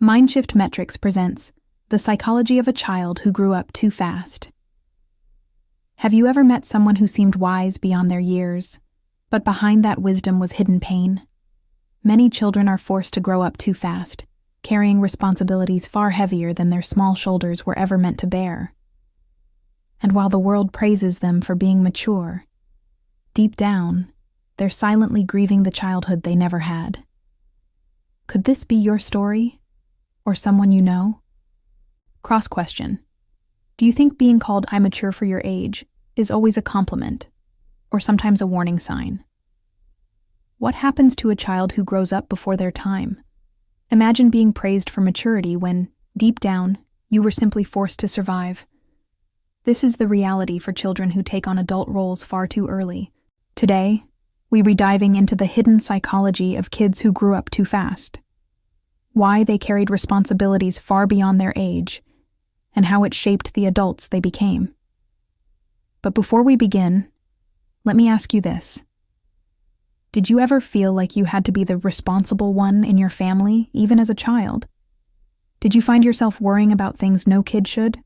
Mindshift Metrics presents The Psychology of a Child Who Grew Up Too Fast. Have you ever met someone who seemed wise beyond their years, but behind that wisdom was hidden pain? Many children are forced to grow up too fast, carrying responsibilities far heavier than their small shoulders were ever meant to bear. And while the world praises them for being mature, deep down, they're silently grieving the childhood they never had. Could this be your story? Or someone you know? Cross question. Do you think being called immature for your age is always a compliment, or sometimes a warning sign? What happens to a child who grows up before their time? Imagine being praised for maturity when, deep down, you were simply forced to survive. This is the reality for children who take on adult roles far too early. Today, we'll be diving into the hidden psychology of kids who grew up too fast, why they carried responsibilities far beyond their age, and how it shaped the adults they became. But before we begin, let me ask you this. Did you ever feel like you had to be the responsible one in your family, even as a child? Did you find yourself worrying about things no kid should?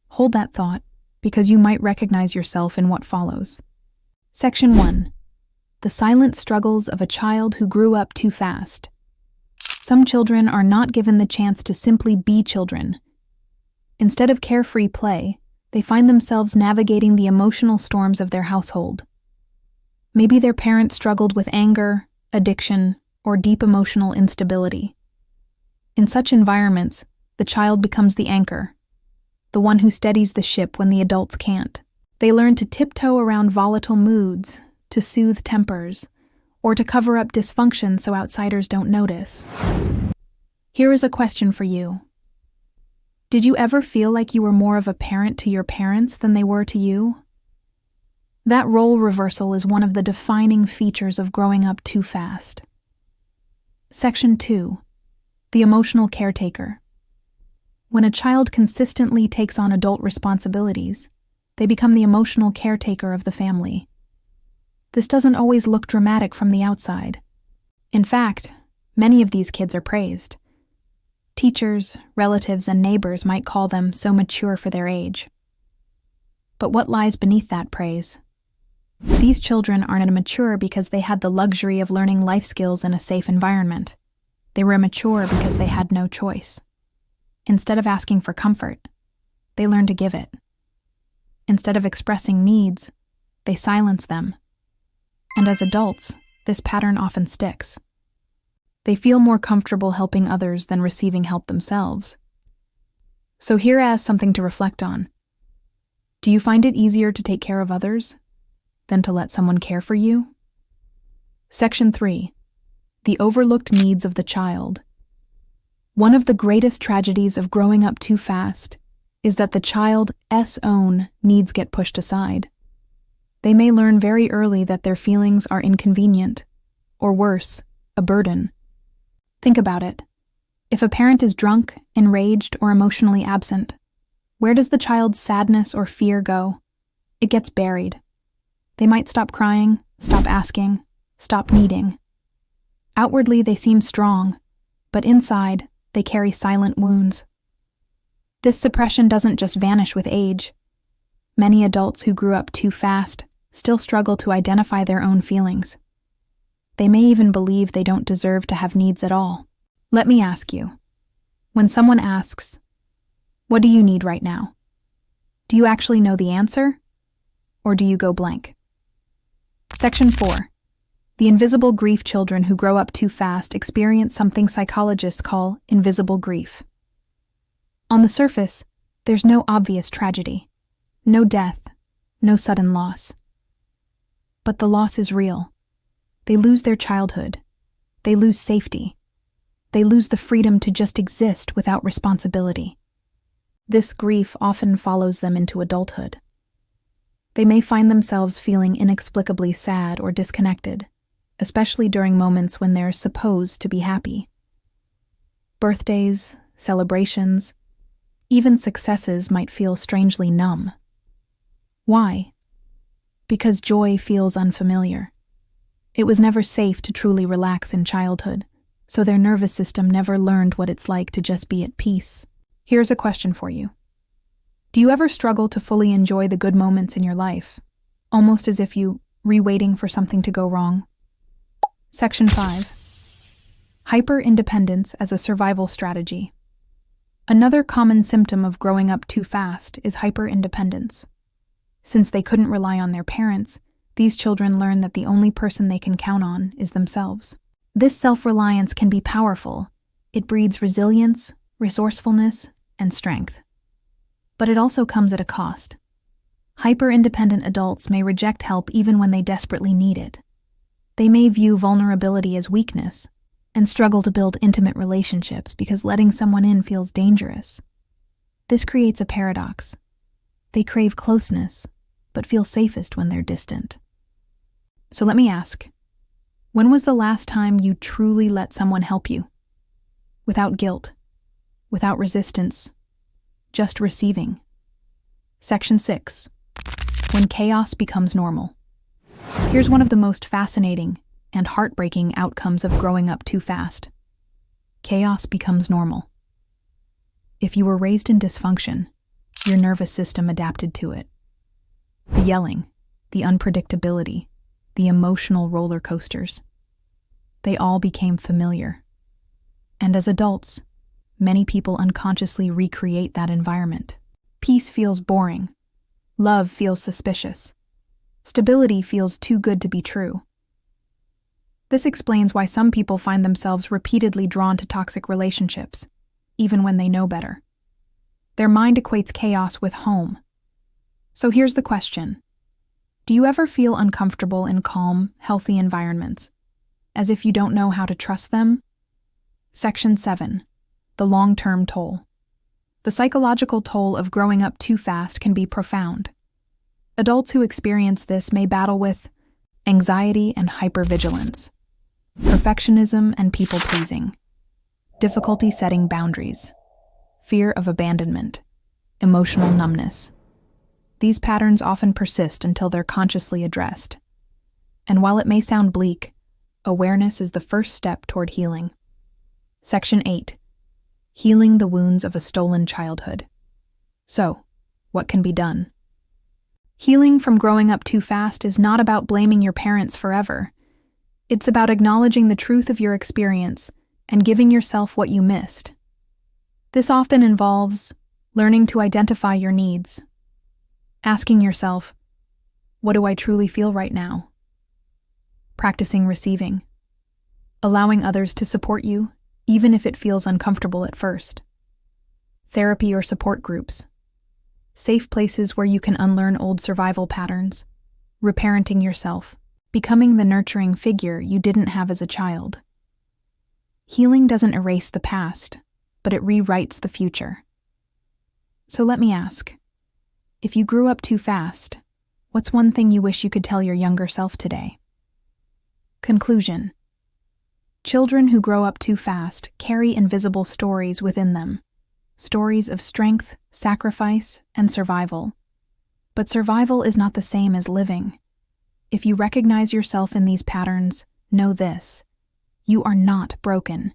Hold that thought, because you might recognize yourself in what follows. Section 1. The silent struggles of a child who grew up too fast. Some children are not given the chance to simply be children. Instead of carefree play, they find themselves navigating the emotional storms of their household. Maybe their parents struggled with anger, addiction, or deep emotional instability. In such environments, the child becomes the anchor, the one who steadies the ship when the adults can't. They learn to tiptoe around volatile moods, to soothe tempers, or to cover up dysfunction so outsiders don't notice. Here is a question for you. Did you ever feel like you were more of a parent to your parents than they were to you? That role reversal is one of the defining features of growing up too fast. Section 2. The emotional caretaker. When a child consistently takes on adult responsibilities, they become the emotional caretaker of the family. This doesn't always look dramatic from the outside. In fact, many of these kids are praised. Teachers, relatives, and neighbors might call them so mature for their age. But what lies beneath that praise? These children aren't immature because they had the luxury of learning life skills in a safe environment. They were immature because they had no choice. Instead of asking for comfort, they learned to give it. Instead of expressing needs, they silence them. And as adults, this pattern often sticks. They feel more comfortable helping others than receiving help themselves. So here is something to reflect on. Do you find it easier to take care of others than to let someone care for you? Section 3. The overlooked needs of the child. One of the greatest tragedies of growing up too fast is that the child's own needs get pushed aside. They may learn very early that their feelings are inconvenient, or worse, a burden. Think about it. If a parent is drunk, enraged, or emotionally absent, where does the child's sadness or fear go? It gets buried. They might stop crying, stop asking, stop needing. Outwardly, they seem strong, but inside, they carry silent wounds. This suppression doesn't just vanish with age. Many adults who grew up too fast still struggle to identify their own feelings. They may even believe they don't deserve to have needs at all. Let me ask you, when someone asks, "What do you need right now?" do you actually know the answer, or do you go blank? Section 4. The invisible grief. Children who grow up too fast experience something psychologists call invisible grief. On the surface, there's no obvious tragedy, no death, no sudden loss. But the loss is real. They lose their childhood. They lose safety. They lose the freedom to just exist without responsibility. This grief often follows them into adulthood. They may find themselves feeling inexplicably sad or disconnected, especially during moments when they're supposed to be happy. Birthdays, celebrations, even successes might feel strangely numb. Why? Because joy feels unfamiliar. It was never safe to truly relax in childhood, so their nervous system never learned what it's like to just be at peace. Here's a question for you. Do you ever struggle to fully enjoy the good moments in your life, almost as if you waiting for something to go wrong? Section 5. Hyper-independence as a survival strategy. Another common symptom of growing up too fast is hyper-independence. Since they couldn't rely on their parents, these children learn that the only person they can count on is themselves. This self-reliance can be powerful. It breeds resilience, resourcefulness, and strength. But it also comes at a cost. Hyper-independent adults may reject help even when they desperately need it. They may view vulnerability as weakness and struggle to build intimate relationships because letting someone in feels dangerous. This creates a paradox. They crave closeness, but feel safest when they're distant. So let me ask, when was the last time you truly let someone help you? Without guilt, without resistance, just receiving. Section 6. When chaos becomes normal. Here's one of the most fascinating and heartbreaking outcomes of growing up too fast. Chaos becomes normal. If you were raised in dysfunction, your nervous system adapted to it. The yelling, the unpredictability, the emotional roller coasters. They all became familiar. And as adults, many people unconsciously recreate that environment. Peace feels boring. Love feels suspicious. Stability feels too good to be true. This explains why some people find themselves repeatedly drawn to toxic relationships, even when they know better. Their mind equates chaos with home. So here's the question. Do you ever feel uncomfortable in calm, healthy environments, as if you don't know how to trust them? Section 7. The long-term toll. The psychological toll of growing up too fast can be profound. Adults who experience this may battle with anxiety and hypervigilance, perfectionism and people-pleasing, difficulty setting boundaries, fear of abandonment, emotional numbness. These patterns often persist until they're consciously addressed. And while it may sound bleak, awareness is the first step toward healing. Section 8. Healing the wounds of a stolen childhood. So, what can be done? Healing from growing up too fast is not about blaming your parents forever. It's about acknowledging the truth of your experience and giving yourself what you missed. This often involves learning to identify your needs, asking yourself, what do I truly feel right now? Practicing receiving, allowing others to support you, even if it feels uncomfortable at first. Therapy or support groups, safe places where you can unlearn old survival patterns, reparenting yourself, becoming the nurturing figure you didn't have as a child. Healing doesn't erase the past, but it rewrites the future. So let me ask, if you grew up too fast, what's one thing you wish you could tell your younger self today? Conclusion. Children who grow up too fast carry invisible stories within them, stories of strength, sacrifice, and survival. But survival is not the same as living. If you recognize yourself in these patterns, know this: you are not broken.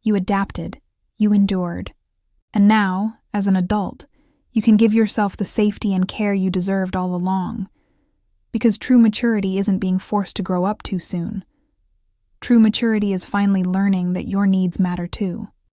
You adapted, you endured, and now, as an adult, you can give yourself the safety and care you deserved all along. Because true maturity isn't being forced to grow up too soon. True maturity is finally learning that your needs matter too.